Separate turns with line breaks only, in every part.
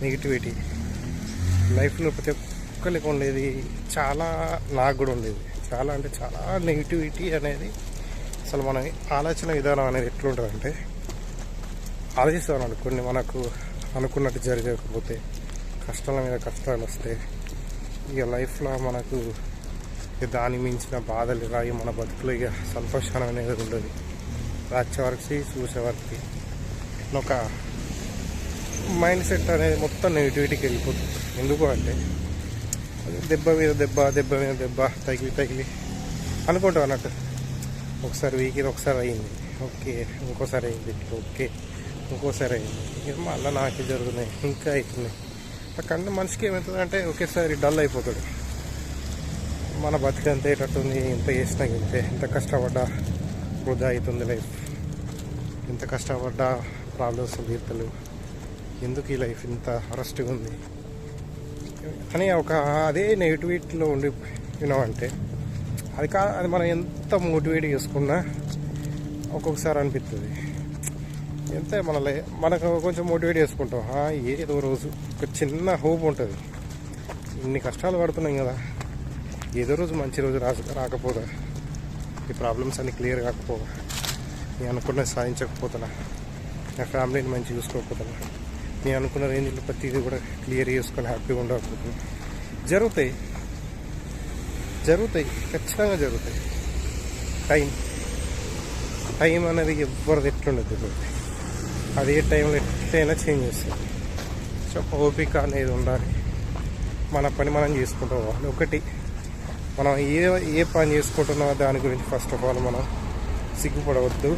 Negativity లైఫ్లో ప్రతి ఒక్కరికి ఉండేది. చాలా నాకు కూడా ఉండేది. చాలా అంటే చాలా నెగిటివిటీ అనేది అసలు మన ఆలోచన విధానం అనేది ఎట్లుంటుందంటే, ఆలోచిస్తామన్నాడు కొన్ని మనకు అనుకున్నట్టు జరగకపోతే, కష్టాల మీద కష్టాలు వస్తే, ఇక లైఫ్లో మనకు దాని మించిన బాధలు రాయి మన బతుకులో ఇక సంతోషం అనేది ఉండదు. వచ్చేవరకు చూసేవారికి ఒక మైండ్ సెట్ అనేది మొత్తం నెగిటివిటీకి వెళ్ళిపోతుంది. ఎందుకు అంటే దెబ్బ మీద దెబ్బ, దెబ్బ మీద దెబ్బ, తగిలి అనుకుంటాం అన్నట్టు. ఒకసారి వీకిది, ఒకసారి అయింది ఓకే, ఇంకోసారి అయింది ఓకే, ఇంకోసారి అయింది ఇక మళ్ళీ నాకే జరుగుతున్నాయి, ఇంకా అవుతున్నాయి. అక్కడ మనిషికి ఏమవుతుందంటే ఒకేసారి డల్ అయిపోతాడు. మన బతికి ఎంత అయ్యేటట్టుంది, ఎంత చేసినా ఇంతే, ఎంత కష్టపడ్డా వృధా అవుతుంది లైఫ్, ఎంత కష్టపడ్డా ప్రాబ్లమ్స్ తీర్తలు, ఎందుకు ఈ లైఫ్ ఇంత అరెస్ట్గా ఉంది అని ఒక అదే నెగిటివిటీలో ఉండి విన్నామంటే అది మనం ఎంత మోటివేట్ చేసుకున్నా ఒక్కొక్కసారి అనిపిస్తుంది. ఎంత మనకు కొంచెం మోటివేట్ చేసుకుంటాం, ఏదో రోజు ఒక చిన్న హోప్ ఉంటుంది. ఇన్ని కష్టాలు పడుతున్నాం కదా, ఏదో రోజు మంచి రోజు రాకపోదా, ఈ ప్రాబ్లమ్స్ అన్ని క్లియర్ కాకపోగా, నేను అనుకున్నది సాధించకపోతున్నా, నా ఫ్యామిలీని మంచిగా చూసుకోకపోతున్నా, నేను అనుకున్న రేంజ్లో ప్రతిదీ కూడా క్లియర్ చేసుకొని హ్యాపీగా ఉండకపోతున్నా. జరుగుతాయి ఖచ్చితంగా జరుగుతాయి. టైం అనేది ఎవరిది ఎట్లుండదు, అది ఏ టైంలో ఎట్లయినా చేంజ్ చేస్తుంది. సో ఓపిక అనేది ఉండాలి. మన పని మనం చేసుకుంటూ పోవాలి. ఒకటి మనం ఏ పని చేసుకుంటున్నామో దాని గురించి ఫస్ట్ ఆఫ్ ఆల్ మనం సిగ్గుపడవద్దు.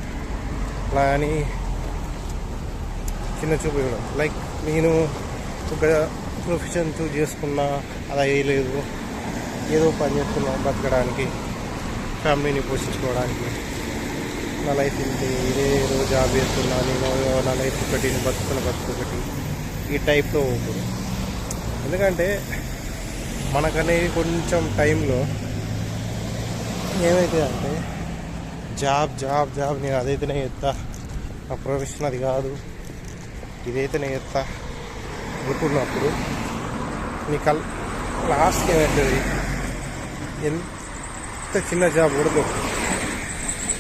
అలా అని చిన్న చూపు ఇవ్వడం. లైక్ నేను ఒక ప్రొఫెషన్ చూజ్ చేసుకున్నా, అది అయ్యలేదు, ఏదో పని చేస్తున్నా బతకడానికి, ఫ్యామిలీని పోషించుకోవడానికి, నా లైఫ్ ఇంతే, ఏదో జాబ్ చేస్తున్నా, నేను నా లైఫ్ ఒకటి, నేను బతుకున్న బతుకు ఒకటి, ఈ టైప్లో ఉంటుంది. ఎందుకంటే మనకనేది కొంచెం టైంలో ఏమైతే అంటే జాబ్ నేను అదైతేనే చేస్తా, నా ప్రొఫెషన్ అది కాదు, ఇదైతేనే చేస్తా అనుకున్నప్పుడు నీకు లాస్ట్కి ఏమవుతుంది, ఎంత చిన్న జాబ్ కూడా దొరుకుతుంది.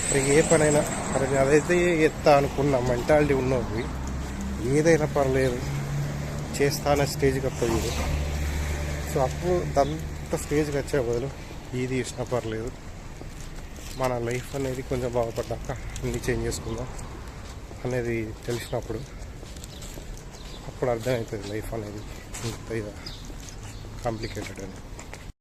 మరి ఏ పనైనా మరి అదైతే చేస్తా అనుకున్న మెంటాలిటీ ఉన్నది ఏదైనా పర్లేదు చేస్తా అనే స్టేజ్కి వస్తుంది. సో అప్పుడు అంత స్టేజ్కి వచ్చే బదులు ఇది ఇచ్చినా పర్లేదు, మన లైఫ్ అనేది కొంచెం బాగుపడ్డాక అన్నీ చేంజ్ చేసుకుందాం అనేది తెలిసినప్పుడు అప్పుడు అర్థమవుతుంది లైఫ్ అనేది ఇంత కాంప్లికేటెడ్ అని.